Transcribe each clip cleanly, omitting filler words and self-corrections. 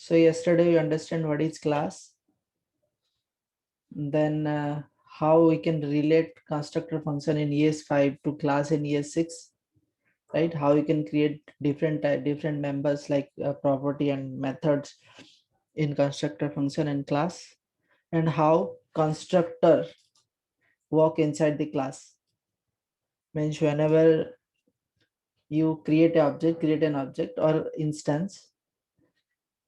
So yesterday we understand what is class, then how we can relate constructor function in ES5 to class in ES6, right? How we can create different members like property and methods in constructor function and class, and how constructor work inside the class. Means whenever you create an object or instance,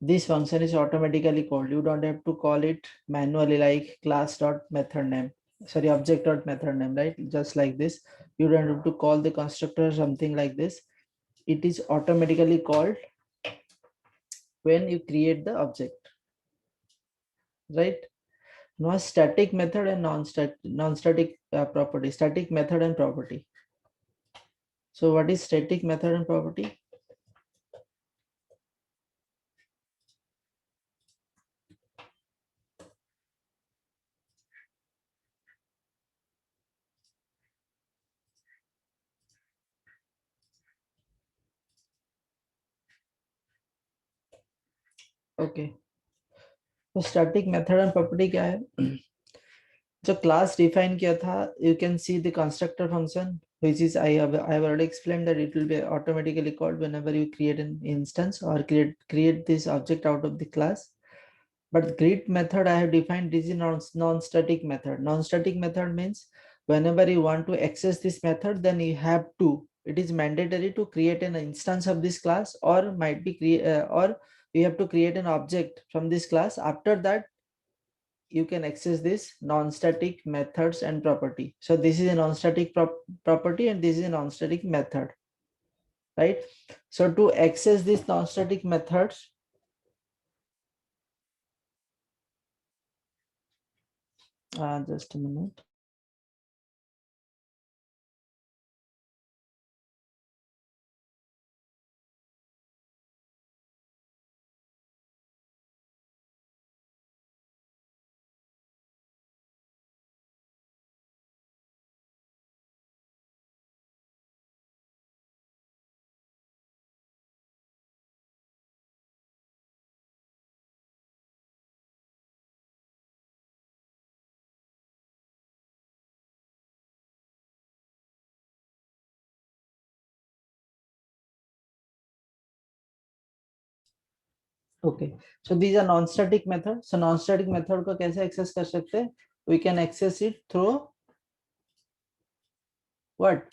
this function is automatically called. You don't have to call it manually like class dot method name, sorry, object dot method name, right? Just like this. You don't have to call the constructor something like this. It is automatically called when you create the object, right? Now static method and non-static property, static method and property. So what is static method and property? Okay, तो static method and property क्या है? जो class define किया था, you can see the constructor function, which is I have already explained that it will be automatically called whenever you create an instance or create this object out of the class. But grid method I have defined, this is non-static method. Non-static method means whenever you want to access this method, then you have to, it is mandatory to create an instance of this class, or might be or you have to create an object from this class. After that you can access this non-static methods and property. So this is a non-static property and this is a non-static method, right? So to access these non-static methods, just a minute. Okay, so these are non-static methods. So non-static method को कैसे access कर सकते हैं? We can access it through what?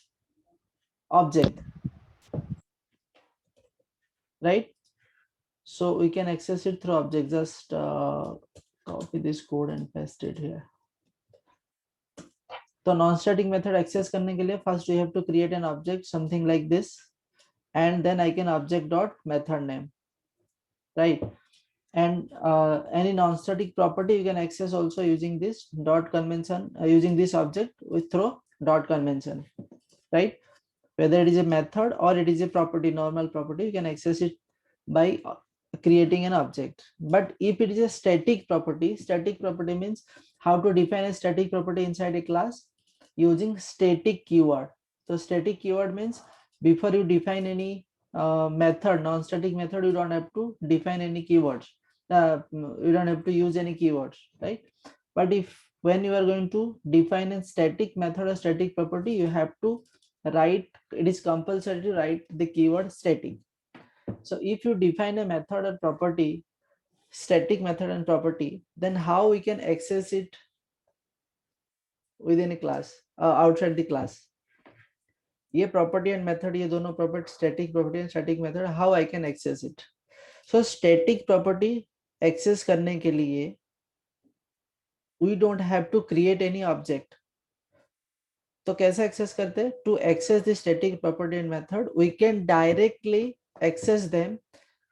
Object, right? So we can access it through object. Just copy this code and paste it here. तो non-static method access करने के लिए first we have to create an object something like this, and then I can object dot method name, right? And any non-static property you can access also using this dot convention, using this object with through dot convention, right? Whether it is a method or it is a property, normal property, you can access it by creating an object. But if it is a static property means how to define a static property inside a class using static keyword. So static keyword means before you define any method, non-static method, you don't have to define any keywords. You don't have to use any keywords, right? But if when you are going to define a static method or static property, you have to write, it is compulsory to write the keyword static. So if you define a method or property, static method and property, then how we can access it within a class, outside the class? ये property and method, ये दोनों property, static property and static method, how I can access it? So static property access करने के लिए we don't have to create any object. तो कैसे access करते हैं? To access the static property and method, we can directly access them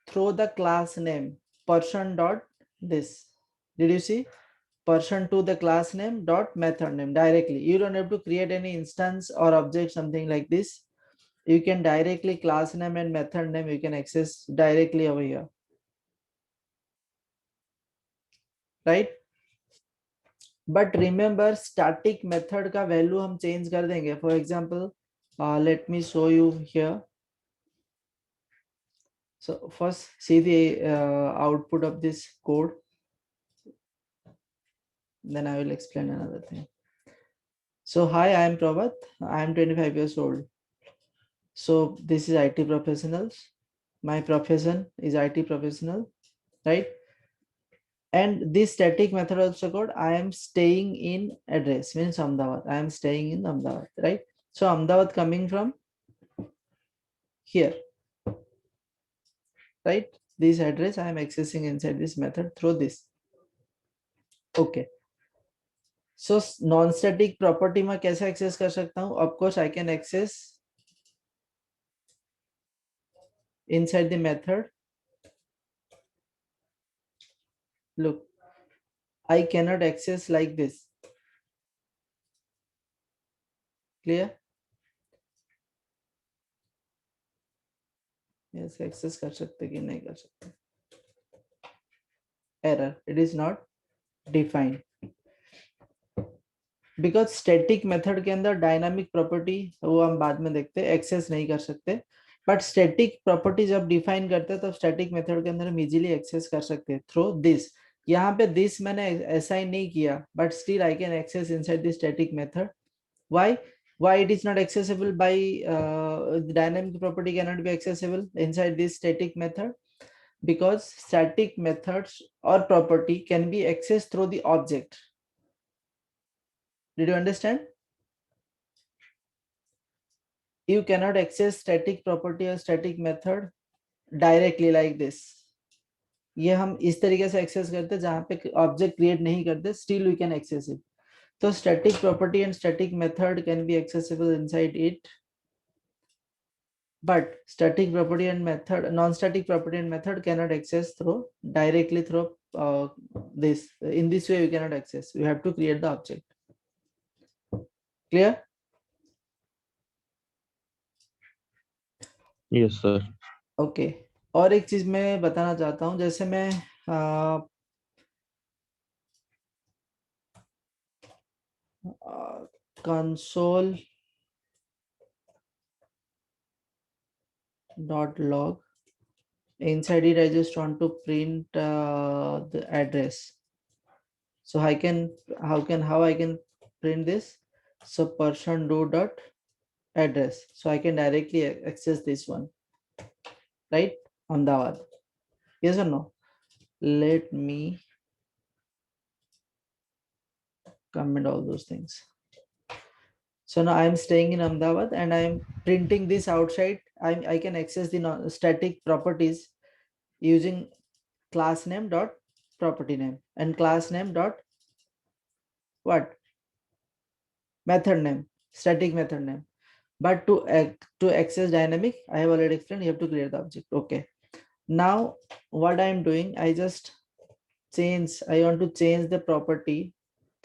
through the class name person dot this. Did you see? Person to the class name dot method name directly. You don't have to create any instance or object, something like this. You can directly class name and method name, you can access directly over here, right? But remember, static method का value हम change कर देंगे. For example, let me show you here. So first see the output of this code, then I will explain another thing. So hi, I am Prabhat. I am 25 years old. So this is IT professionals. My profession is IT professional, right? And this static method also called I am staying in address means Ahmedabad. I am staying in Ahmedabad, right? So Ahmedabad coming from here, right? This address I am accessing inside this method through this. Okay. So non-static property में कैसे access कर सकता हूँ? Of course, I can access inside the method. Look, I cannot access like this. Clear? Yes, access कर सकते कि नहीं कर सकते. Error. It is not defined. Because static method के अंदर डायनामिक प्रॉपर्टी वो हम बाद में देखते हैं, एक्सेस नहीं कर सकते. बट स्टैटिक प्रॉपर्टी जब डिफाइन करते हैं तब स्टैटिक मेथड के अंदर हम इजीली एक्सेस कर सकते हैं थ्रू दिस. यहाँ पे दिस मैंने असाइन नहीं किया, but still I can access inside the static method. Why it is not accessible by dynamic property can not be accessible inside this static method? Because static methods or property can be accessed through the object. Did you understand? You cannot access static property or static method directly like this. ये हम इस तरीके से access करते हैं जहां पे object create नहीं करते, still we can access it. तो static property and static method can be accessible inside it, but static property and method, non-static property and method cannot access through directly through this. In this way, you cannot access. You have to create the object. Clear? Yes, sir. Okay. और एक चीज मैं बताना चाहता हूँ, जैसे मैं console dot log, inside it I just want to print the address. So I can how I can print this? So person do dot address, so I can directly access this one, right? Ahmedabad. Yes or no? Let me comment all those things. So now I am staying in Ahmedabad and I am printing this outside. I can access the static properties using class name dot property name and class name dot what? Method name, static method name. But to access dynamic, I have already explained, you have to create the object. Okay. Now what I am doing, I want to change the property,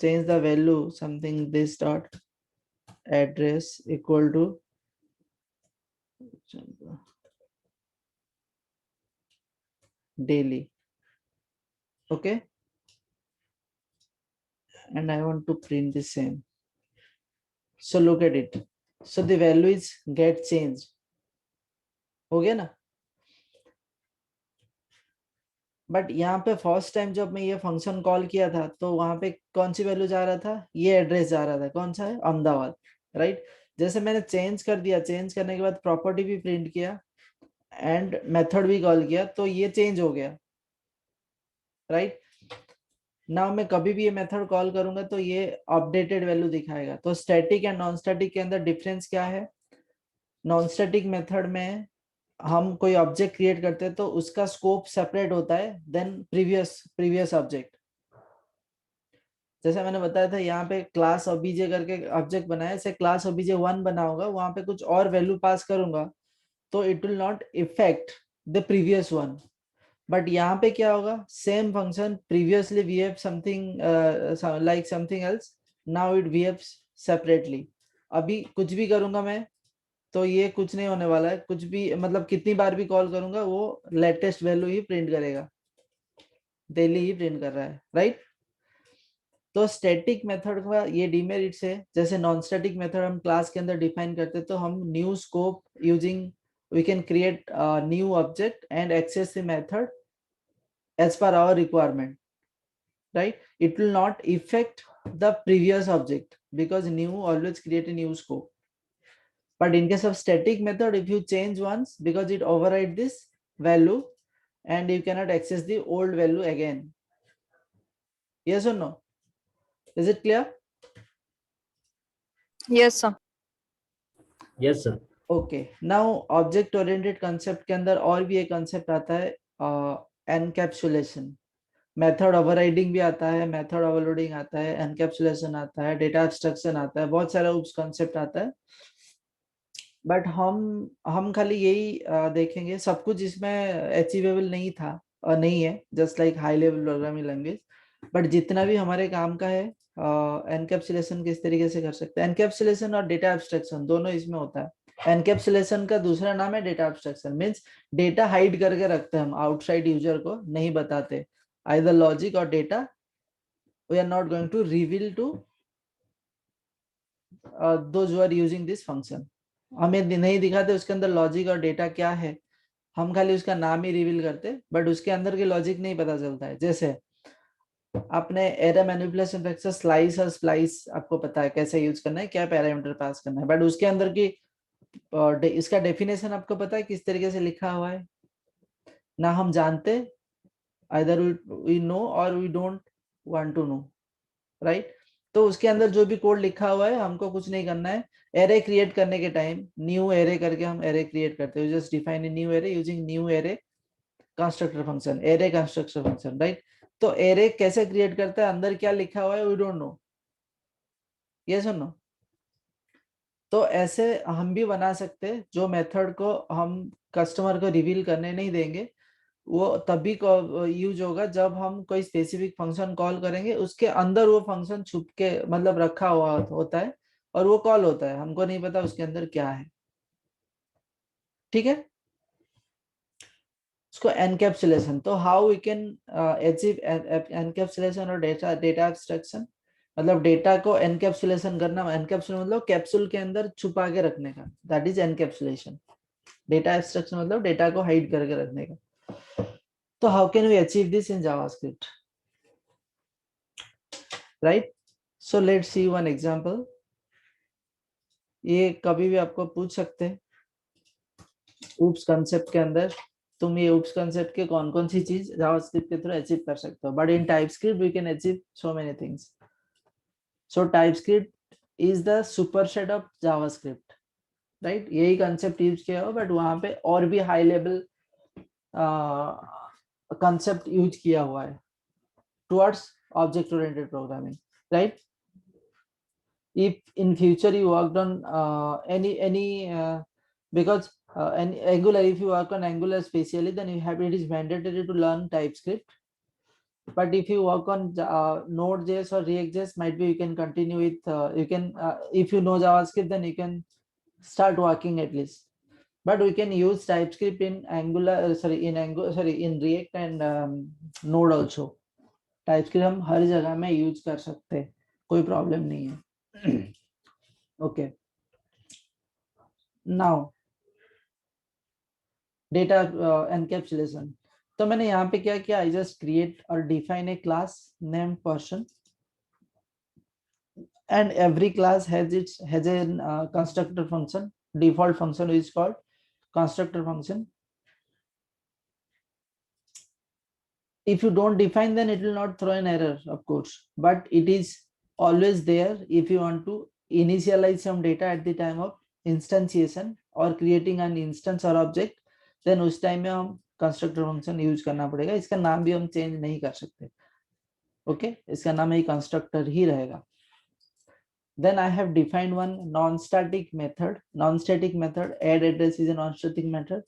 change the value, something this dot address equal to daily. Okay. And I want to print the same. So look at it. So the value is get changed. हो गया ना? But यहाँ पे first time जब मैं ये function call किया था तो वहां पे कौन सी वैल्यू जा रहा था? ये एड्रेस जा रहा था. कौन सा है? अहमदाबाद, राइट? जैसे मैंने चेंज कर दिया, चेंज करने के बाद प्रॉपर्टी भी प्रिंट किया एंड मेथड भी कॉल किया, तो ये चेंज हो गया, राइट? नाउ मैं कभी भी ये मेथड कॉल करूंगा तो ये अपडेटेड वैल्यू दिखाएगा. तो स्टैटिक एंड नॉन स्टैटिक के अंदर डिफरेंस क्या है? नॉन स्टैटिक मेथड में हम कोई ऑब्जेक्ट क्रिएट करते हैं तो उसका स्कोप सेपरेट होता है देन प्रीवियस ऑब्जेक्ट. जैसे मैंने बताया था यहाँ पे क्लास ऑब्जे करके ऑब्जेक्ट बनाया, ऐसे क्लास ऑब्जे 1 बना होगा, वहां पे कुछ और वैल्यू पास करूंगा तो it will not effect the previous one. But यहाँ पे क्या होगा? Same function previously we have something like something else, now it behaves separately. अभी कुछ भी करूंगा मैं तो ये कुछ नहीं होने वाला है, कुछ भी मतलब कितनी बार भी कॉल करूंगा वो लेटेस्ट वैल्यू ही प्रिंट करेगा, डेली ही प्रिंट कर रहा है, राइट? तो स्टैटिक मेथड का ये डिमेरिट्स है. जैसे नॉन स्टैटिक मेथड हम क्लास के अंदर डिफाइन करते तो हम new scope using we can create a new object and access the method as per our requirement, right? It will not affect the previous object because new always create a new scope. But in case of static method, if you change once, because it override this value and you cannot access the old value again. Yes or no? Is it clear? Yes, sir. Yes, sir. Okay, now object oriented concept के अंदर और भी एक concept आता है encapsulation. Method overriding भी आता है, मेथड ओवरलोडिंग आता है, एनकैप्सुलेशन आता है, डेटा एब्स्ट्रैक्शन आता है, बहुत सारा उस कंसेप्ट आता है. बट हम खाली यही देखेंगे. सब कुछ इसमें अचीवेबल नहीं था और नहीं है, just like high level programming language. But जितना भी हमारे काम का है, एनकैप्सुलेशन किस तरीके से कर सकते हैं. एनकैप्सुलेशन और डेटा एब्स्ट्रैक्शन दोनों इसमें होता है. एनकैप्सुलेशन का दूसरा नाम है data abstraction. Means data hide करके रखते हैं हम, आउटसाइड यूजर को नहीं बताते. आइदर लॉजिक और data we are not going to reveal to those who are using this function. हमें नहीं दिखाते उसके अंदर लॉजिक और डेटा क्या है, हम खाली उसका नाम ही रिवील करते, बट उसके अंदर के लॉजिक नहीं पता चलता है. जैसे आपने एरे मैनिपुलेशन फैक्टर स्लाइस और स्प्लाइस आपको पता है कैसे यूज करना है, क्या पैरामीटर पास करना है, बट उसके अंदर की इसका डेफिनेशन आपको पता है किस तरीके से लिखा हुआ है ना. हम जानते, आइदर वी नो और we don't want to know, right. तो उसके अंदर जो भी कोड लिखा हुआ है हमको कुछ नहीं करना है. एरे क्रिएट करने के टाइम न्यू एरे करके हम एरे क्रिएट करते हैं. Just define a new array using new array constructor function, array constructor function, right. तो एरे कैसे क्रिएट करता है, अंदर क्या लिखा हुआ है वी डोंट नो. यस और नो. तो ऐसे हम भी बना सकते हैं. जो मेथड को हम कस्टमर को रिवील करने नहीं देंगे वो तभी यूज होगा जब हम कोई स्पेसिफिक फंक्शन कॉल करेंगे, उसके अंदर वो फंक्शन छुप के मतलब रखा हुआ होता है और वो कॉल होता है, हमको नहीं पता उसके अंदर क्या है. ठीक है. उसको एनकैप्सुलेशन. तो how we can achieve encapsulation और डेटा एब्स्ट्रैक्शन, मतलब डेटा को एनकैप्सुलेशन करना. एनकैप्सुलेशन मतलब कैप्सूल के अंदर छुपा के रखने का, that is encapsulation. Data abstraction मतलब डेटा को हाइड करके रखने का. तो how can we achieve this in JavaScript, right. So let's see one example. ये कभी भी आपको पूछ सकते हैं ऊप्स कंसेप्ट के अंदर, तुम ये ऊप्स कंसेप्ट के कौन कौन सी चीज जावास्क्रिप्ट के थ्रू अचीव कर सकते हो. But in TypeScript we can achieve so many things. So TypeScript is the superset of JavaScript, right. यही कंसेप्ट यूज किया हो, बट वहां पे और भी हाई लेवल कंसेप्ट यूज किया हुआ है towards object oriented programming, right. If in future you worked on because Angular, if you work on Angular specially, then it is mandatory to learn TypeScript. But if you work on Node.js or React.js, might be you can continue with if you know JavaScript, then you can start working at least. But we can use TypeScript in in React and Node also. TypeScript हम हर जगह में use कर सकते हैं, कोई problem नहीं है. Okay. Now data encapsulation. तो मैंने यहाँ पे क्या किया, I just create or define a class named person, and every class has a constructor function. Default function is called constructor function. If you don't define, then it will not throw an error, of course, but it is always there if you want to initialize some data at the time of instantiation or creating an instance or object, then उस time में हम constructor function use करना पड़ेगा. इसका नाम भी हम change नहीं कर सकते. ओके, इसका नाम ही कंस्ट्रक्टर ही रहेगा. Then I have defined one non-static method. Non-static method add address is a non-static method.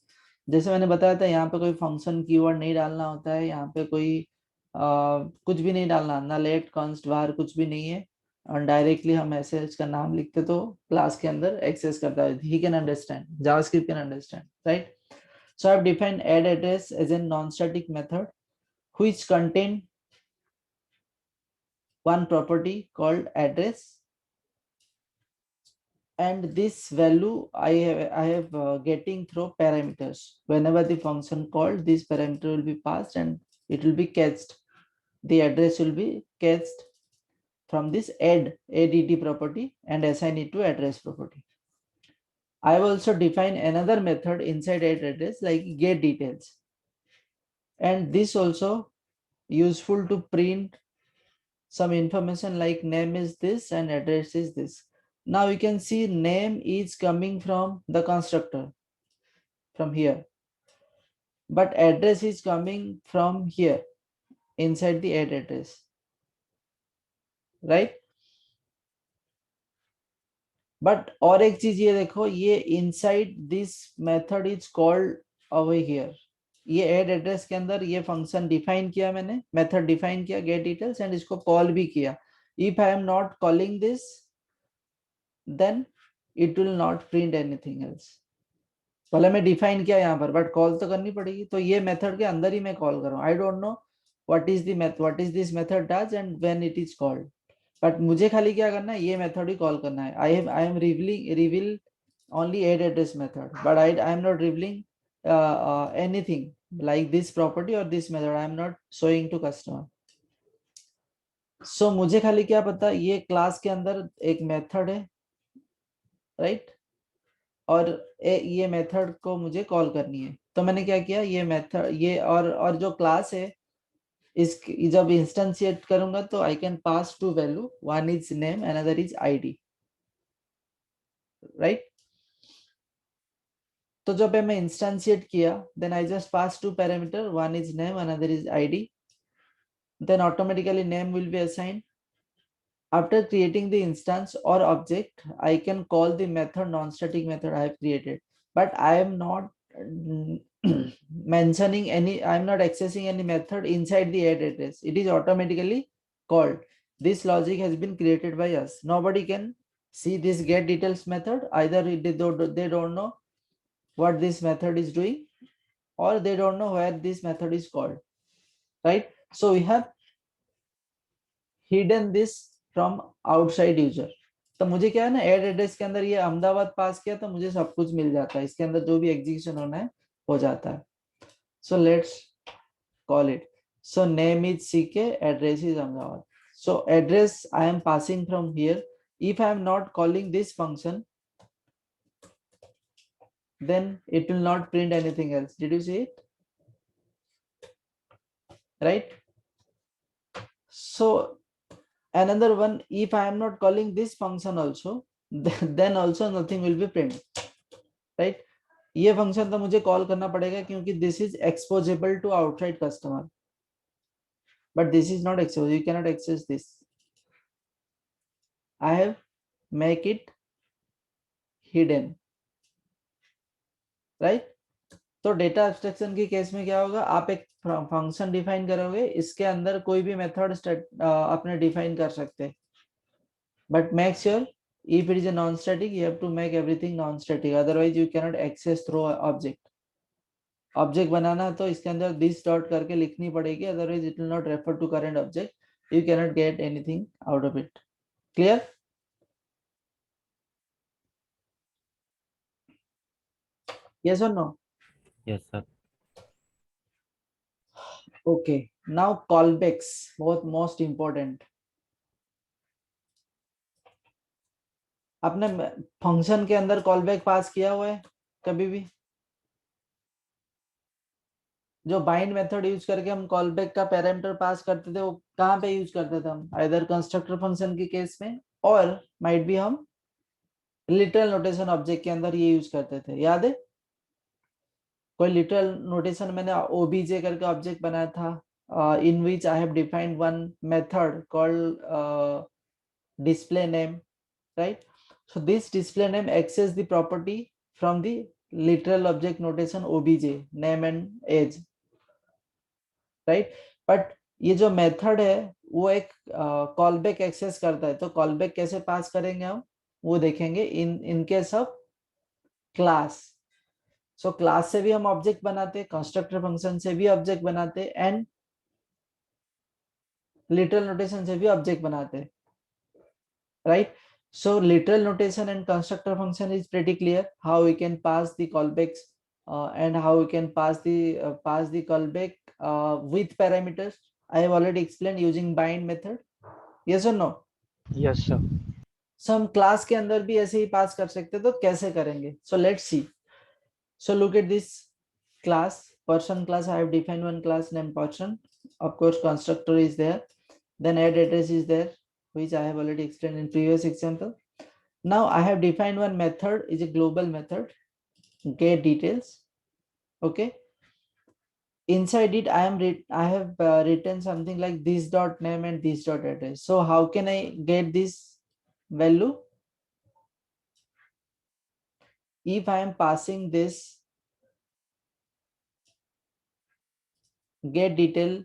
जैसे मैंने बताया था, यहाँ पे कोई फंक्शन कीवर्ड नहीं डालना होता है, यहाँ पे कोई कुछ भी नहीं डालना, ना लेट कॉन्स्ट var कुछ भी नहीं है, और डायरेक्टली हम ऐसे इसका नाम लिखते तो क्लास के अंदर एक्सेस करता है. he can understand, JavaScript can understand, right. So I have defined add address as a non-static method which contain one property called address, and this value I have getting through parameters. Whenever the function called, this parameter will be passed and it will be catched. The address will be catched from this add property and assign it to address property. I have also defined another method inside add address like get details, and this also useful to print some information like name is this and address is this. Now you can see name is coming from the constructor from here, but address is coming from here inside the add address, right? But और एक चीज ये देखो, ये inside this method is called over here. ये add address के अंदर ये function define किया मैंने, method define किया get details and इसको call भी किया. If I am not calling this, then it will not print anything else. भले मैं डिफाइन किया यहाँ पर, बट कॉल तो करनी पड़ेगी. तो ये मेथड के अंदर ही मैं कॉल कर रहा हूँ. I don't know what is this method does and when it is called, but मुझे खाली क्या करना है, ये मेथड ही कॉल करना है. I am reveal only add address method, but I am not revealing anything like this property or this method. I am not showing to customer. So मुझे खाली क्या पता, ये क्लास के अंदर एक मेथड है, राइट, और ये मेथड को मुझे कॉल करनी है. तो मैंने क्या किया, ये मेथड ये और जो क्लास है, इस जब इंस्टेंशिएट करूंगा तो I can pass two value, one is name another is ID, right. तो जब मैं इंस्टेंशिएट किया, then I just pass two parameter, one is name another is ID, then automatically name will be assigned. After creating the instance or object, I can call the method non-static method I have created, but I am not mentioning any, I am not accessing any method inside the add address. It is automatically called. This logic has been created by us. Nobody can see this get details method. Either they don't know what this method is doing, or they don't know where this method is called, right? So we have hidden this from outside user. तो मुझे क्या है ना, add address के अंदर ये अहमदाबाद पास किया तो मुझे सब कुछ मिल जाता है, इसके अंदर जो भी एग्जीक्यूशन होना है हो जाता है. So let's call it. So name is CK, address is Ahmedabad. So address I am passing from here. If I am not calling this function, then it will not print anything else. Did you see it? Right? So another one, if I am not calling this function also, then also nothing will be printed, right? ये function तो मुझे call करना पड़ेगा क्योंकि this is exposable to outside customer, but this is not accessible. You cannot access this. I have make it hidden, right. तो data abstraction की case में क्या होगा, आप एक फंक्शन डिफाइन करोगे, इसके अंदर कोई भी मेथड अपने डिफाइन कर सकते हैं, but make sure if it is a non-static, you have to make everything non-static, otherwise you cannot access through object. Object बनाना है तो इसके अंदर दिस डॉट करके लिखनी पड़ेगी, otherwise it will not refer to current object. You cannot get anything out of it. Clear? Yes or no? Yes, sir. Okay, now callbacks, both most important. आपने function के अंदर कॉलबैक पास किया हुआ है कभी भी? जो बाइंड मेथड यूज करके हम कॉलबैक का पैरामीटर पास करते थे, वो कहाँ पे यूज करते थे हम? आइदर कंस्ट्रक्टर फंक्शन के केस में, और माइट भी हम लिटरल नोटेशन ऑब्जेक्ट के अंदर ये यूज करते थे. याद है? कोई लिटरल नोटेशन मैंने ओबीजे करके ऑब्जेक्ट बनाया था, in which I have defined one method called display name, right? So this display name access the property from the literal object notation obj, name and age, right? But ये जो method है वो एक callback access करता है. तो callback कैसे पास करेंगे हम, वो देखेंगे in case of class. So class से भी हम ऑब्जेक्ट बनाते, कंस्ट्रक्टर फंक्शन से भी ऑब्जेक्ट बनाते, एंड लिटरल नोटेशन से भी ऑब्जेक्ट बनाते, right? So literal notation and constructor function is pretty clear. How we can pass the callbacks and how we can pass the callback with parameters. I have already explained using bind method. Yes or no? Yes, sir. So हम class के अंदर भी ऐसे ही पास कर सकते हैं, तो कैसे करेंगे? So let's see. So look at this class, person class. I have defined one class named person. Of course, constructor is there. Then add address is there, which I have already explained in previous example. Now I have defined one method, is a global method, get details. Okay. Inside it, I have written something like this dot name and this dot address. So how can I get this value? If I am passing this get detail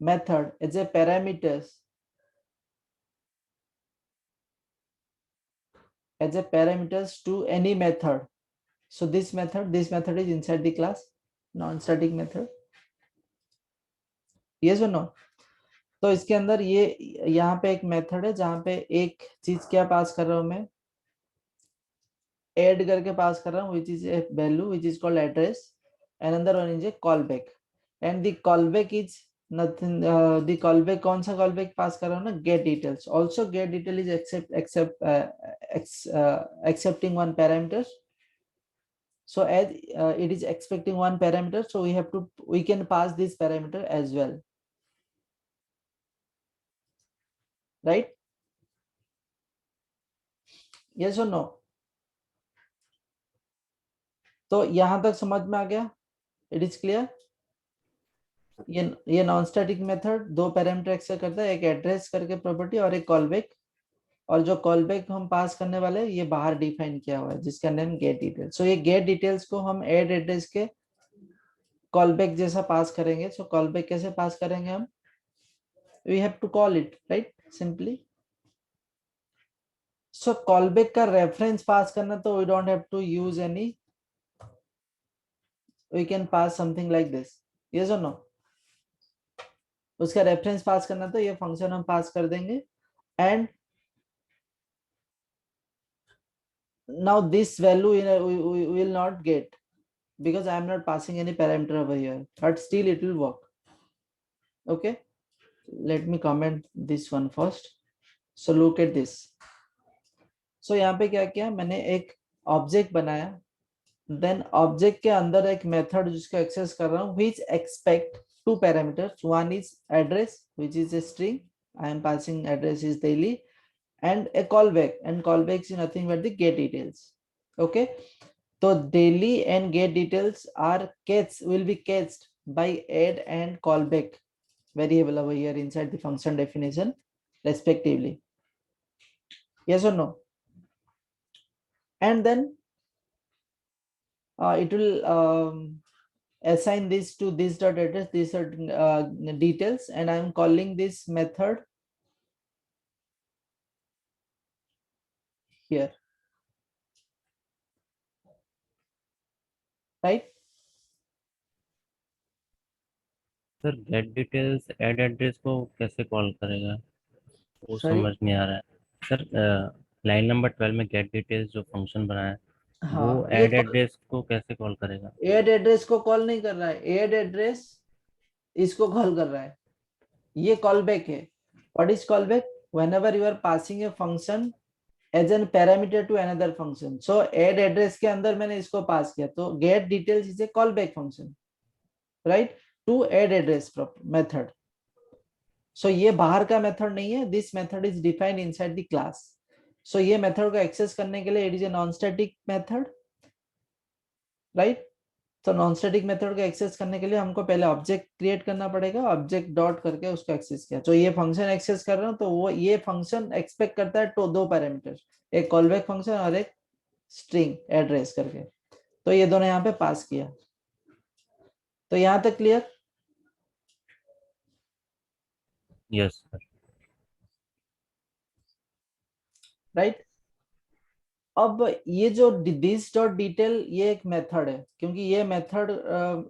method as a parameters to any method. So this method is inside the class, non-static method. Yes or no? तो इसके अंदर ये यहाँ पे एक method है जहाँ पे एक चीज क्या पास कर रहा हूँ मैं, ऐड करके पास कर रहा हूँ, which is a value which is called address, and another one is a callback, and the callback is nothing. The callback कौन सा callback पास कर रहा हूँ ना, get details. Also get detail is accepting one parameters. So as it is expecting one parameter, so we can pass this parameter as well, right? Yes or no? तो यहां तक समझ में आ गया? It is clear? ये non static method दो parameter accept करता है, एक एड्रेस करके प्रॉपर्टी और एक कॉलबैक, और जो कॉलबैक हम पास करने वाले हैं ये बाहर डिफाइन किया हुआ है जिसका नेम गेट डिटेल्स. सो ये गेट डिटेल्स को हम ऐड एड्रेस के कॉलबैक जैसा पास करेंगे. सो कॉलबैक कैसे पास करेंगे हम? We have to call it, right, simply. So callback का रेफरेंस पास करना तो we don't have to use any, we can pass something like this. Yes और नो? उसका रेफरेंस पास करना तो ये फंक्शन हम पास कर देंगे. And now this value we will not get because I am not passing any parameter over here, but still it will work. Okay, let me comment this one first. So look at this. So यहाँ पे क्या किया मैंने, एक object बनाया, then object के अंदर एक मेथड जिसको एक्सेस कर रहा हूँ, which expect two parameters. One is address, which is a string. I am passing address is daily, and a callback, and callback is nothing but the get details. Okay, so daily and get details are will be catched by add and callback variable over here inside the function definition respectively. Yes or no? And then it will assign this to this dot address, these are details, and I'm calling this method here, right? Sir gate details add address को कैसे call करेगा, वो Sorry? समझ नहीं आ रहा है sir. Line number 12 में gate details जो फंक्शन बनाया है हाँ, वो ऐड एड्रेस को कैसे कॉल करेगा? ऐड एड्रेस को कॉल नहीं कर रहा है, ऐड एड्रेस इसको कॉल कर रहा है. ये कॉलबैक है. What is callback? whenever you are passing a function as an parameter to another function. so add address के अंदर मैंने इसको पास किया, तो get details is a callback function, right, to add address method. so ये बाहर का मेथड नहीं है, this method is defined inside the class. so ये मेथड को एक्सेस करने के लिए it is a non static method, right? तो नॉन स्टैटिक मेथड को एक्सेस करने के लिए हमको पहले ऑब्जेक्ट क्रिएट करना पड़ेगा, ऑब्जेक्ट डॉट करके उसको एक्सेस किया. तो ये फंक्शन एक्सेस कर रहा हूँ, तो वो ये फंक्शन एक्सपेक्ट करता है तो दो पैरामीटर, एक कॉलबैक फंक्शन और एक स्ट्रिंग एड्रेस करके. तो ये दोनों यहाँ पे पास किया. तो यहाँ तक क्लियर? Yes sir. राइट. अब ये जो दिस डॉट डिटेल ये एक मेथड है, क्योंकि ये मेथड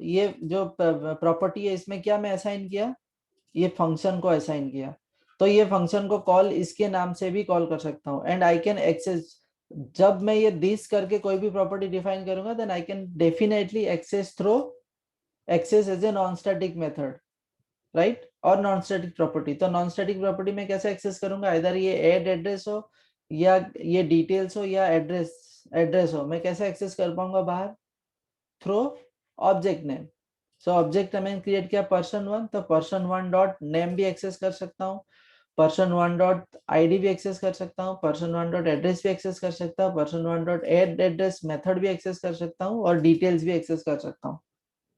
ये जो प्रॉपर्टी है इसमें क्या मैं असाइन किया, ये फंक्शन को असाइन किया. तो ये फंक्शन को कॉल इसके नाम से भी कॉल कर सकता हूँ, एंड आई कैन एक्सेस, जब मैं ये दिस करके कोई भी प्रॉपर्टी डिफाइन करूंगा then I can definitely access through access as a non static method, right, और नॉन स्टैटिक प्रॉपर्टी। तो नॉन स्टैटिक प्रॉपर्टी में कैसे एक्सेस करूंगा, इधर ये ऐड एड्रेस हो या ये डिटेल्स हो या एड्रेस हो, मैं कैसे एक्सेस कर पाऊंगा बाहर, through object name. So object मैंने क्रिएट किया person1, तो person1 डॉट नेम भी एक्सेस कर सकता हूँ, person1 डॉट आईडी भी एक्सेस कर सकता हूँ, person1 डॉट एड्रेस भी एक्सेस कर सकता हूँ, person1 dot add address method भी एक्सेस कर सकता हूँ, और डिटेल्स भी एक्सेस कर सकता हूँ।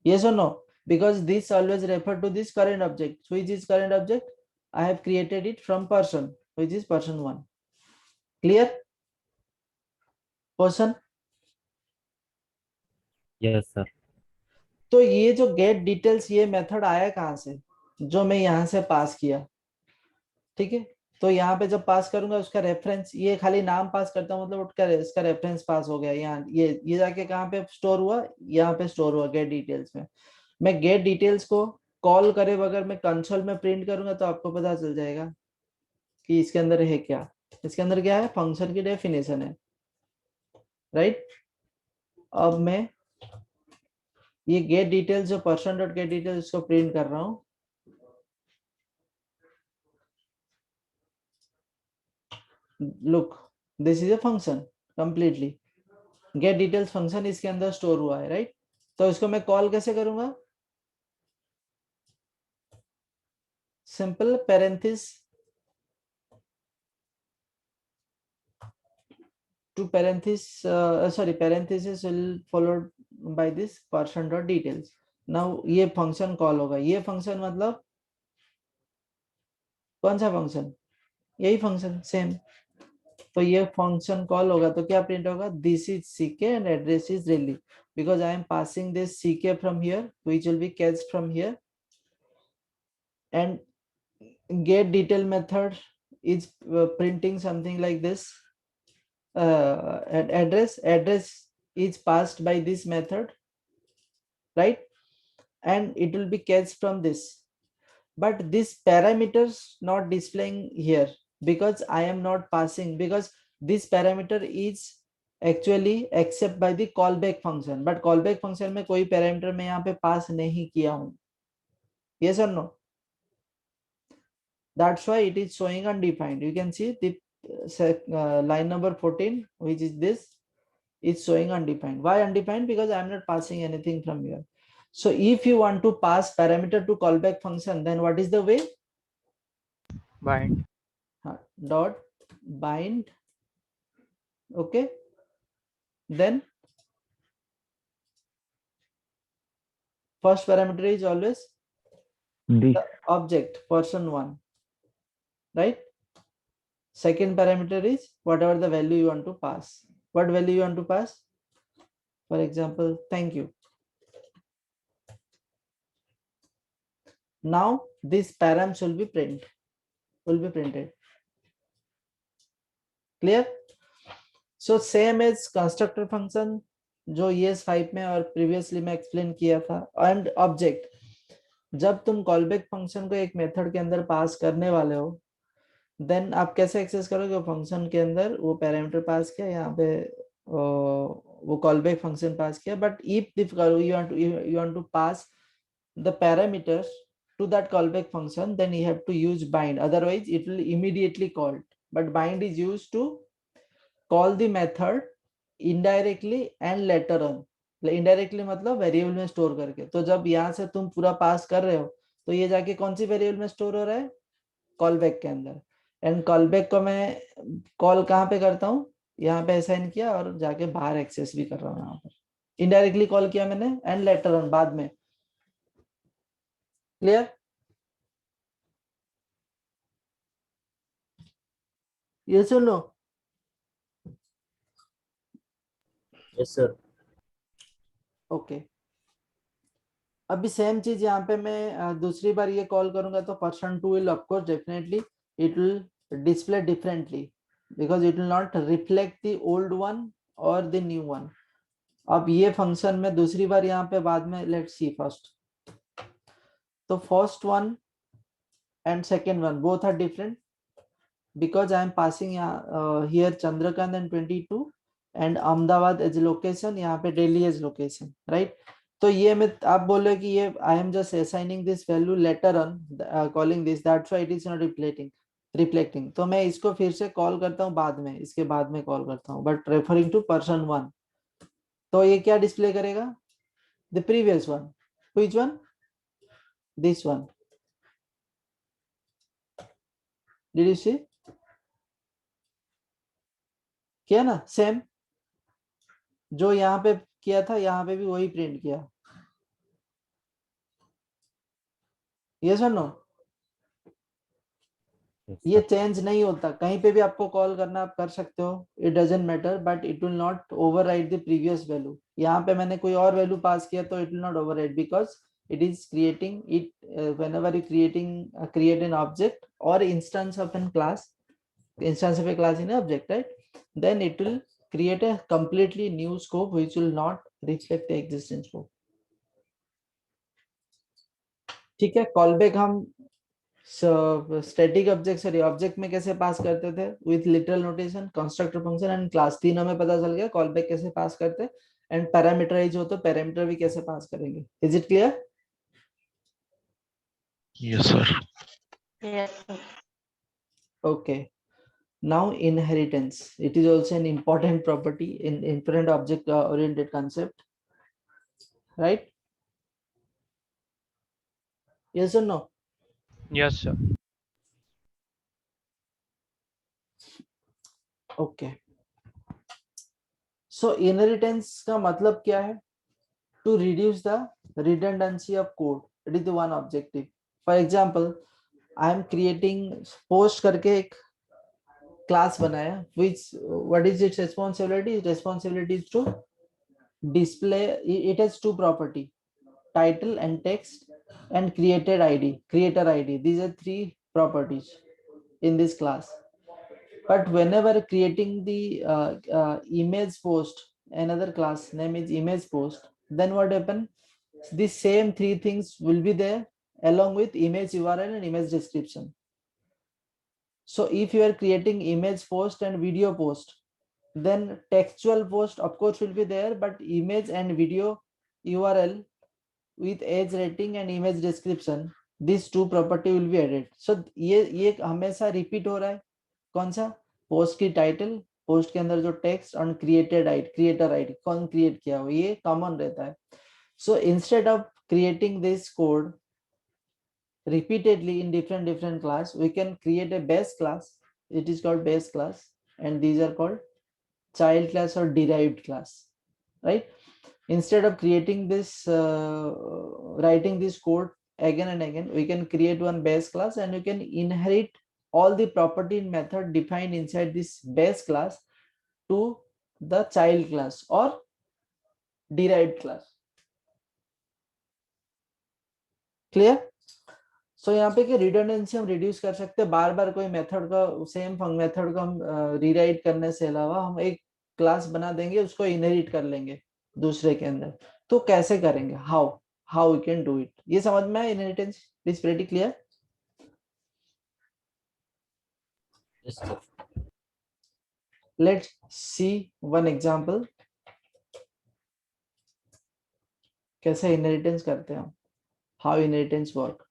Yes or no? Because this always refer to this current object. Which is current object? I have created it from person, which is person1. Clear? Person? Yes sir. तो ये जो get details ये method आया कहाँ से, जो मैं यहाँ से पास किया, ठीक है। तो यहाँ पे जब पास करूंगा उसका रेफरेंस, ये खाली नाम पास करता हूँ मतलब उसका इसका रेफरेंस पास हो गया, यहाँ ये जाके कहाँ पे स्टोर हुआ, यहाँ पे स्टोर हुआ गेट डिटेल्स में। मैं गेट डिटेल्स को कॉल करे बगैर मैं कंसोल में प्रिंट करूंगा तो आपको पता चल जाएगा कि इसके अंदर है क्या। इसके अंदर क्या है, फंक्शन की डेफिनेशन है, राइट। अब मैं ये गेट डिटेल्स जो पर्सन डॉट गेट डिटेल्स इसको प्रिंट कर रहा हूँ, look this is a function completely, gate details function इसके अंदर स्टोर हुआ है, राइट। तो इसको मैं कॉल कैसे करूंगा, simple parenthesis to parenthesis will followed by this person dot details. Now ये फंक्शन कॉल होगा, ये फंक्शन मतलब कौन सा फंक्शन, यही फंक्शन सेम। तो ये फंक्शन कॉल होगा तो क्या प्रिंट होगा, this is ck and address is really, because I am passing this ck from here which will be catched from here, and get detail method is printing something like this, address is passed by this method, right, and it will be catched from this, but this parameters not displaying here because I am not passing, because this parameter is actually accept by the callback function, but callback function में कोई parameter मैं यहाँ पे pass नहीं किया हूँ, yes or no, that's why it is showing undefined. You can see the line number 14 which is this is showing undefined. Why undefined? Because I am not passing anything from here. So if you want to pass parameter to callback function, then what is the way, bind. dot bind, okay, then first parameter is always The the object person1, right. Second parameter is whatever the value you want to pass. What value you want to pass, for example, thank you. Now this params will be printed. Clear? So same as constructor function जो ES5 में और previously मैं explain किया था, and object, जब तुम callback function को एक मेथड के अंदर पास करने वाले हो देन आप कैसे एक्सेस करोगे, फंक्शन के अंदर वो पैरामीटर पास किया, यहाँ पे वो कॉलबैक फंक्शन पास किया, but if you want to pass the parameters to that callback function, then you have to use bind, otherwise it will immediately called, but bind is used to call the method indirectly and later on. Indirectly मतलब variable में store करके, तो जब यहाँ से तुम पूरा पास कर रहे हो तो ये जाके कौन सी वेरिएबल में स्टोर हो रहा है, कॉलबैक के अंदर, एंड कॉलबैक को मैं कॉल कहाँ पे करता हूँ, यहाँ पे असाइन किया और जाके बाहर एक्सेस भी कर रहा हूँ, यहाँ पर इनडायरेक्टली कॉल किया मैंने एंड लेटर ऑन बाद में। क्लियर? ये सुन लो। Yes, sir. ओके अभी सेम चीज यहाँ पे मैं दूसरी बार ये कॉल करूंगा तो person2 will of course definitely it will display differently because it will not reflect the old one or the new one. अब ये फंक्शन में दूसरी बार यहाँ पे बाद में let's see first, तो first one and second one, both are different because I am passing here Chandrakant and 22 and Ahmedabad as location, यहाँ पे Delhi as location, right? तो ये मैं आप बोल रहे हो कि ये I am just assigning this value later on, calling this, that's why it is not reflecting. तो मैं इसको फिर से कॉल करता हूँ बाद में, इसके बाद में कॉल करता हूँ, बट रेफरिंग टू पर्सन 1. तो ये क्या डिस्प्ले करेगा? The previous one. Which one? This one. Did you see? किया ना सेम, जो यहाँ पे किया था यहाँ पे भी वही प्रिंट किया. यस और नो? Yes, ये sir. चेंज नहीं होता, कहीं पे भी आपको कॉल करना आप कर सकते हो, it doesn't matter, but it will not override the previous value. यहाँ पे मैंने कोई और वैल्यू पास किया तो it will not override because it is creating it whenever you create an object or instance of a class in an object, right? Then it will create a completely new scope which will not reflect the existing scope. ठीक है, callback हम static object sorry object में कैसे पास करते थे? With literal notation, constructor function and class. तीनों में पता चल गया कॉलबैक कैसे पास करते, एंड पैरामीटराइज हो तो पैरामीटर भी कैसे पास करेंगे. Is it clear? Yes, sir. Yes, sir. Okay. Now inheritance, it is also an important property in important object oriented concept, right? Yes or no? Yes, sir. Okay. So inheritance का मतलब क्या है? To reduce the redundancy of code. It is the one objective. For example, I am creating post करके एक class बनाया, which what is its responsibility? Its responsibility is to display. It has two property: title and text, and creator ID. These are three properties in this class. But whenever creating the image post, another class name is image post, then what happen? These same three things will be there along with image URL and image description. So if you are creating image post and video post, then textual post of course will be there, but image and video URL with age rating and image description, these two property will be added. So ये हमेशा repeat हो रहा है. कौन सा? Post की title, post के अंदर जो टेक्स्ट और क्रिएटेड आईडी, क्रिएटर आईडी कौन क्रिएट किया हो, ये कॉमन रहता है. So instead of creating this code repeatedly in different class, we can create a base class. It is called base class, and these are called child class or derived class, right? Instead of creating this writing this code again and again, we can create one base class and you can inherit all the property and method defined inside this base class to the child class or derived class. Clear? So यहाँ पे कि redundancy हम reduce कर सकते हैं, बार बार कोई method का same method को हम रीराइट करने से अलावा हम एक क्लास बना देंगे, उसको इनहेरिट कर लेंगे दूसरे के अंदर. तो कैसे करेंगे? How we can do it? ये समझ में आया? Inheritance is pretty clear. Yes, sir. Let's see one example. कैसे इनहेरिटेंस करते हैं हम, how inheritance work.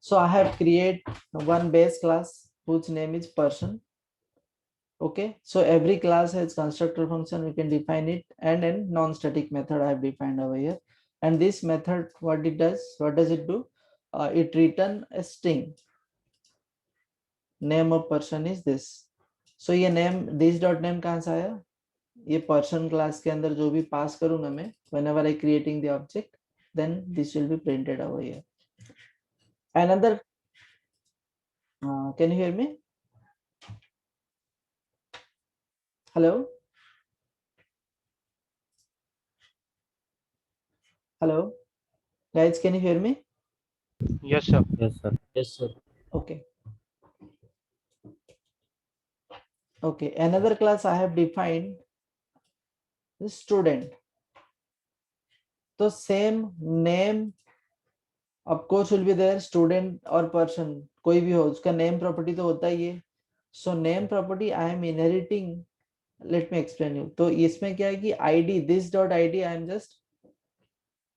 So I have created one base class whose name is person. Okay, so every class has constructor function, we can define it, and a non-static method I have defined over here. And this method, what does it do? It return a string. Name of person is this. So ये name, this dot name कहाँ से आया? ये person class के अंदर जो भी pass करूँगा मैं, whenever I creating the object, then this will be printed over here. Another, can you hear me? Hello? Hello? Guys, can you hear me? Yes, sir. Yes, sir. Yes, sir. Okay. Okay, another class I have defined the student. So same name of course will be there student और person, कोई भी हो उसका name property तो होता ही है. So name property I am inheriting, let me explain you. तो इसमें क्या है कि id, this dot id I am just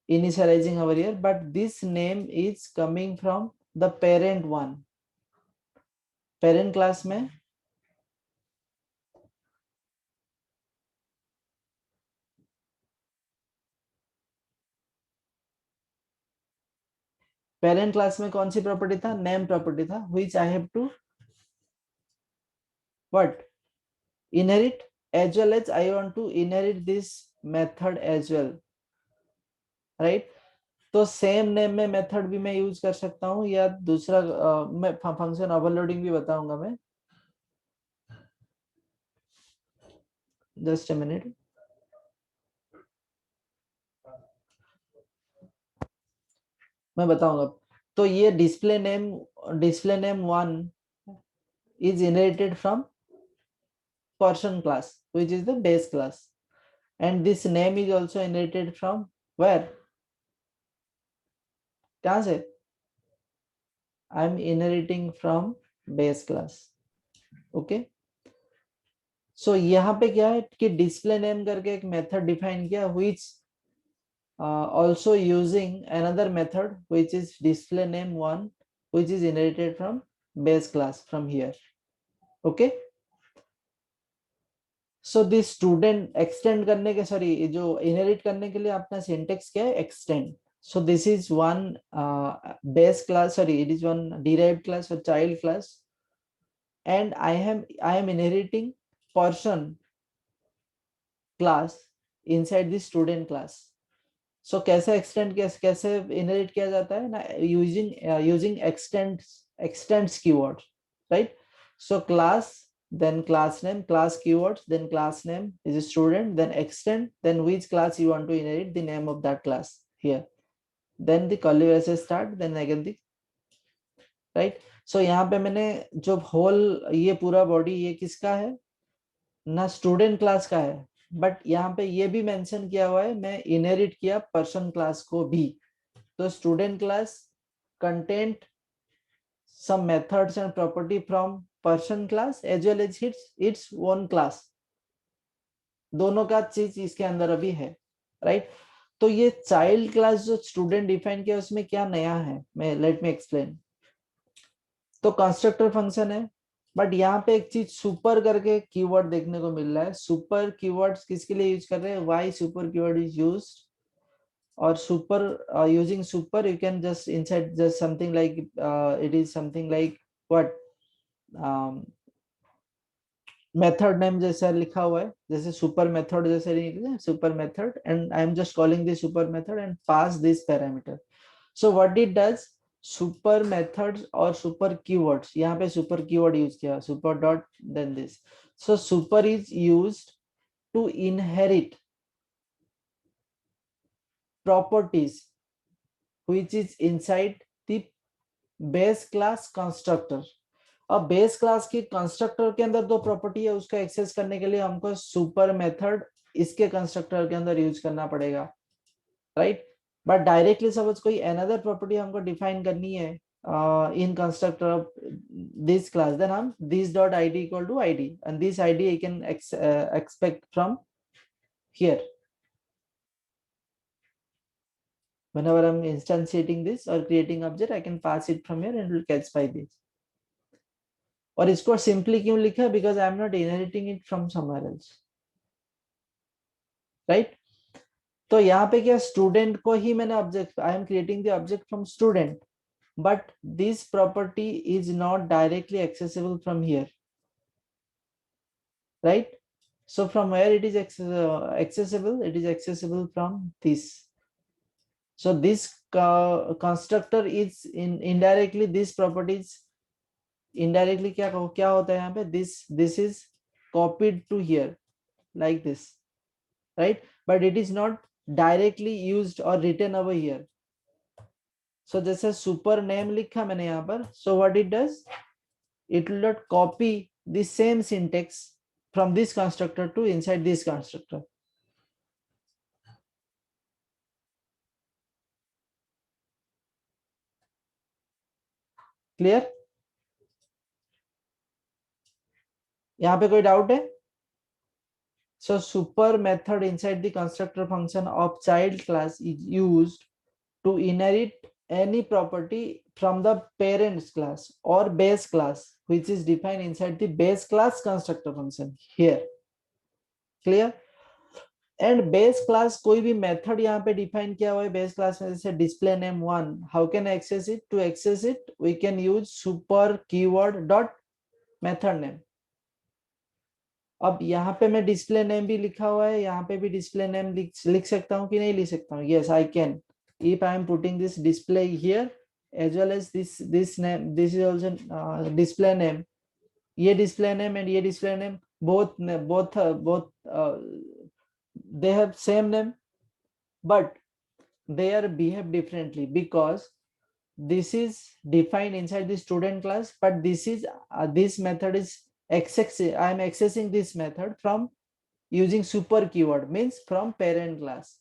initializing over here, but this name is coming from the parent one. parent class में parent class में कौन सी property था? Name property था, which I have to what? Inherit, as well as I want to inherit this method as well, right? तो same name में method भी मैं use कर सकता हूँ, या दूसरा मैं फंक्शन ओवरलोडिंग भी बताऊंगा मैं. Just a minute. मैं बताऊंगा. तो ये display name one is inherited from person class, which is the base class, and this name is also inherited from where? कहाँ से? I am inheriting from base class. Okay. So यहाँ पे क्या है कि display name करके एक method define किया, which also using another method which is display name one, which is inherited from base class from here. Okay. So this student extend करने के, सॉरी जो इनहेरिट करने के लिए अपना सिंटेक्स क्या है? Extend. So this is one base class, sorry it is one derived class और child class, and I am inheriting person class inside this student class. So कैसे एक्सटेंड, कैसे इनहेरिट किया जाता है ना? Using extends keyword, right? So class, then class name, class keywords, then class name is a student, then extend, then which class you want to inherit, the name of that class here, then the curly braces start, then again the right. So यहाँ पे मैंने जो whole ये पूरा body ये किसका है ना? स्टूडेंट क्लास का है, बट यहाँ पे ये भी मेंशन किया हुआ है मैं इनहेरिट किया पर्सन क्लास को भी. तो student class content some methods and property from person class as well as its own class. दोनों का चीज इसके अंदर अभी है, राइट? तो ये चाइल्ड क्लास जो स्टूडेंट डिफाइन किया उसमें क्या नया है, मैं लेट मी एक्सप्लेन. तो कंस्ट्रक्टर फंक्शन है, बट यहाँ पे एक चीज सुपर करके कीवर्ड देखने को मिल रहा है. सुपर कीवर्ड्स किसके लिए यूज कर रहे हैं? Why super keyword is used? or super using super you can just insert just something like it is something like what method name जैसा लिखा हुआ है, जैसे सुपर मेथड जैसे लिखा super method, and I am just calling this super method and pass this parameter. So what it does, super methods और super keywords, यहाँ पे सुपर कीवर्ड यूज किया, super dot then this. So super is used to inherit properties which is inside the base class constructor. अब base class की constructor के अंदर दो property है, उसका एक्सेस करने के लिए हमको सुपर मेथड इसके कंस्ट्रक्टर के अंदर यूज करना पड़ेगा, राइट? बट डायरेक्टली सपोज कोई अनदर प्रॉपर्टी हमको डिफाइन करनी है in constructor of this class, then हम this dot id equal to id, and this id I can expect from here. Whenever I'm instantiating this or creating object, I can pass it from here and it will catch by this. और इसको simply क्यों लिखा? Because I am not inheriting it from somewhere else, right? तो यहाँ पे क्या, student को ही मैंने object, I am creating the object from student, but this property is not directly accessible from here, right? So from where it is accessible? It is accessible from this. So this constructor is indirectly this properties indirectly क्या होता है यहाँ पे, this is copied to here like this, right? But it is not directly used or written over here. So जैसे super name लिखा मैंने यहाँ पर, so what it does, it will not copy the same syntax from this constructor to inside this constructor. Clear? यहाँ पे कोई doubt है? So super method inside the constructor function of child class is used to inherit any property from the parents class or base class, which is defined inside the base class constructor function here. Clear? And base class कोई भी method यहाँ पे define किया हुआ है base class में, जैसे display name 1. How can I access it? To access it, we can use super keyword dot method name. अब यहाँ पे मैं डिस्प्ले नेम भी लिखा हुआ है, यहाँ पे भी डिस्प्ले नेम लिख सकता हूँ कि नहीं लिख सकता हूँ? Yes I can. If I am putting this display here as well as this name, this is also display name. ये डिस्प्ले नेम एंड ये display name both they have same name, but they are behave differently because this is defined inside the student class, but this method is I am accessing this method from using super keyword, means from parent class.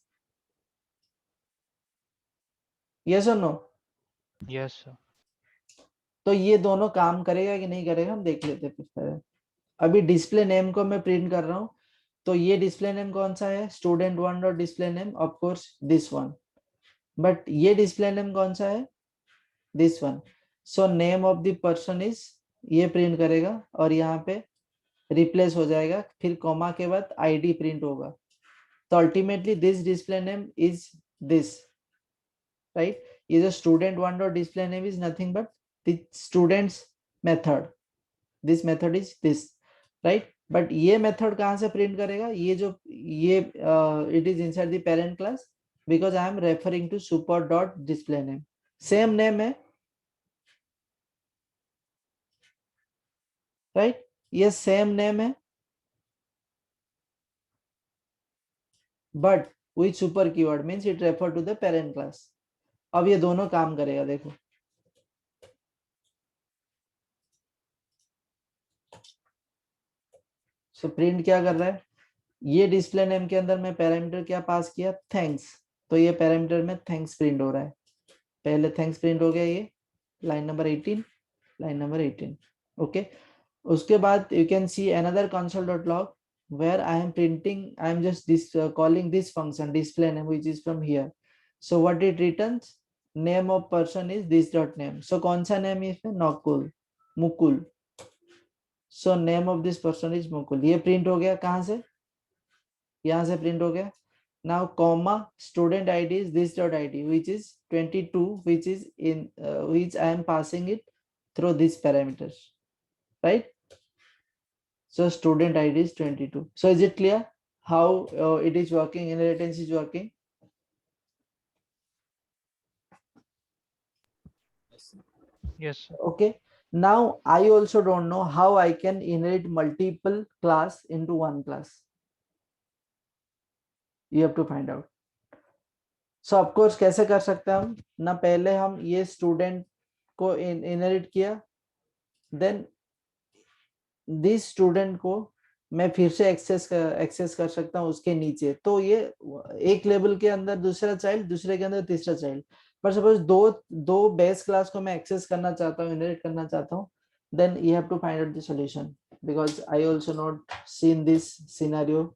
Yes or no? Yes, sir. तो ये दोनों काम करेगा कि नहीं करेगा हम देख लेते हैं. अभी डिस्प्ले नेम को मैं प्रिंट कर रहा हूं, तो ये डिस्प्ले नेम कौन सा है? Student one dot display name, of course this one. But ये डिस्प्ले नेम कौन सा है? This one. So name of the person is, ये प्रिंट करेगा और यहाँ पे रिप्लेस हो जाएगा, फिर कॉमा के बाद आईडी प्रिंट होगा. तो ultimately this display name is this, right? ये जो student one dot display name is nothing but the students method. This method is this, right? But ये मेथड कहाँ से प्रिंट करेगा? ये जो ये it is inside the parent class because I am referring to super dot display name. Same name है, राइट? ये सेम नेम है but with super keyword means it refer to the parent class. अब ये दोनों काम करेगा. देखो सो प्रिंट क्या कर रहा है? ये डिस्प्ले नेम के अंदर मैं पैरामीटर क्या पास किया? थैंक्स. तो ये पैरामीटर में थैंक्स प्रिंट हो रहा है. पहले थैंक्स प्रिंट हो गया, ये line number 18, line number 18. Okay. उसके बाद you can see another console.log where I am printing, I am just calling this function display name, which is from here. So what it returns? Name of person is this dot name. So कौन सा name है? Nakul, Mukul. So name of this person is Mukul. ये print हो गया. कहाँ से? यहाँ से print हो गया. Now comma student ID is this dot ID, which is 22, which is in which I am passing it through these parameters, right? So student ID is 22. So is it clear how it is working, inheritance is working? Yes, sir. Okay. Now I also don't know how I can inherit multiple class into one class. You have to find out. So of course कैसे कर सकते हैं हम ना? पहले हम ये student को inherit किया, then दिस स्टूडेंट को मैं फिर से एक्सेस कर सकता हूँ उसके नीचे. तो ये एक लेवल के अंदर दूसरा चाइल्ड, दूसरे के अंदर तीसरा चाइल्ड. पर सपोज दो बेस क्लास को मैं एक्सेस करना चाहता हूँ, इनहेरिट करना चाहता हूँ, then you have to find out the solution because I also not seen this scenario.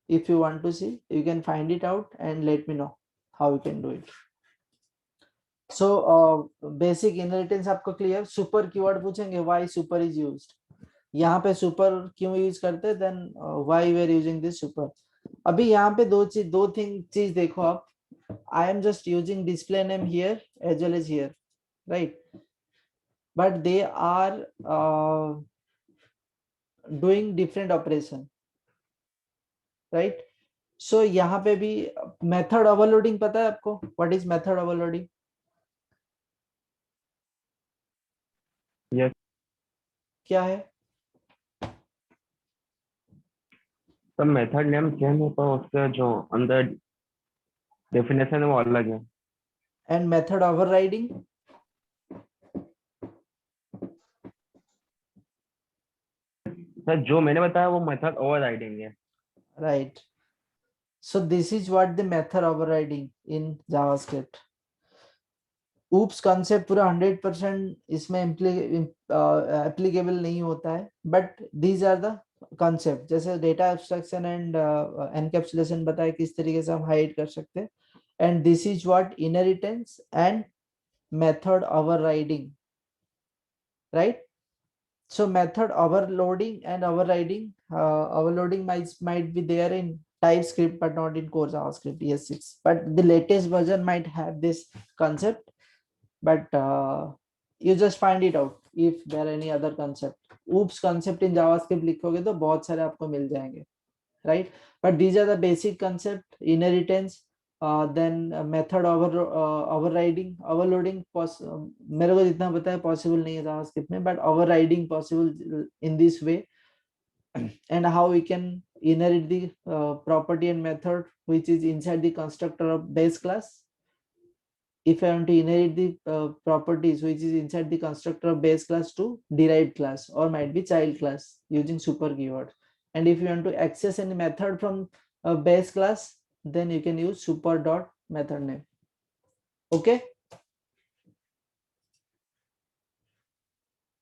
If you want to see, you can find it out and let me know how you can do it. So basic inheritance आपको clear? Super keyword पूछेंगे, why super is used. यहाँ पे super क्यों use करते हैं, then why we are using this super. अभी यहाँ पे दो चीज देखो आप. I am just using display name here as well as here, right? But they are doing different operation, right? So यहाँ पे भी मेथड ओवरलोडिंग पता है आपको? What is method overloading? Yes. क्या है? तो मेथड नेम सेम है पर उसके जो अंदर डेफिनेशन है वो अलग है. And method overriding? सर जो मैंने बताया वो मेथड ओवरराइडिंग है. Right. So this is what the method overriding in JavaScript. oops concept पूरा 100% इसमें applicable नहीं होता है, but these are the concept. जैसे data abstraction and encapsulation बताया किस तरीके से हम hide कर सकते हैं, and this is what inheritance and method overriding, right? So method overloading and overriding, overloading might be there in TypeScript but not in core JavaScript ES6, but the latest version might have this concept, but you just find it out if there are any other concept. Oops concept in JavaScript लिखोगे तो बहुत सारे आपको मिल जाएंगे, right? But these are the basic concept: inheritance, then method overriding, overloading. मेरे को जितना पता है possible नहीं है JavaScript में, but overriding possible in this way. And how we can inherit the property and method which is inside the constructor of base class. If I want to inherit the properties which is inside the constructor of base class to derived class or might be child class using super keyword. And if you want to access any method from a base class, then you can use super dot method name. Okay,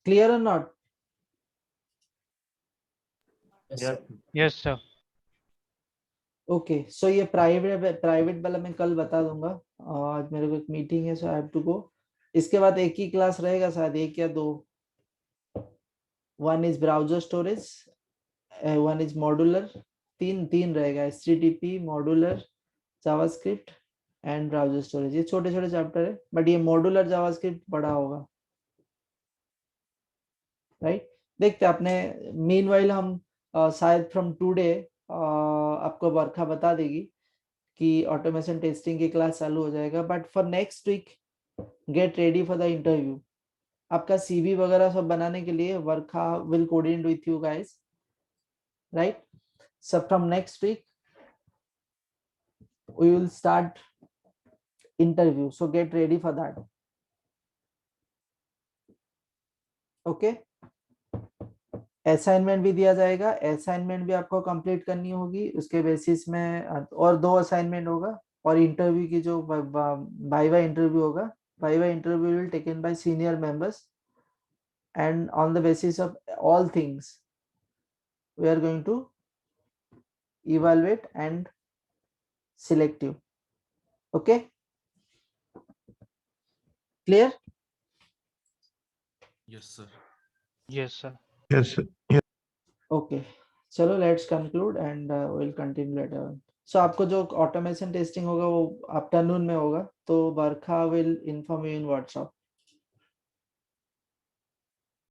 clear or not? Yes. Yes, sir. Okay so ये private वाला मैं कल बता दूंगा, आज मेरे को एक मीटिंग है, सो आई हैव टू गो. इसके बाद एक ही क्लास रहेगा शायद, एक या दो. One is browser storage, one is modular. तीन रहेगा, HTTP, modular, JavaScript and browser storage. ये छोटे छोटे चैप्टर है, बट ये मॉड्यूलर जावास्क्रिप्ट बड़ा होगा, राइट? देखते आपने. मीनवाइल हम शायद फ्रॉम टुडे आपको वर्खा बता देगी कि ऑटोमेशन टेस्टिंग की क्लास चालू हो जाएगा, but for next week get ready for the interview. आपका CV वगैरह सब बनाने के लिए Barkha will coordinate with you guys, right? So from next week we will start interview, so get ready for that. Okay, assignment भी दिया जाएगा, assignment भी आपको कंप्लीट करनी होगी. उसके बेसिस में और 2 असाइनमेंट होगा, और इंटरव्यू की जो वाइवा इंटरव्यू होगा, viva interview will taken by senior members, and on the basis of all things we are going to evaluate and select you. Okay, clear? Yes, sir. Yes, sir. Yes, sir. Okay, चलो let's conclude and will continue later. So आपको जो automation testing होगा वो afternoon में होगा, तो Barkha will inform you in WhatsApp.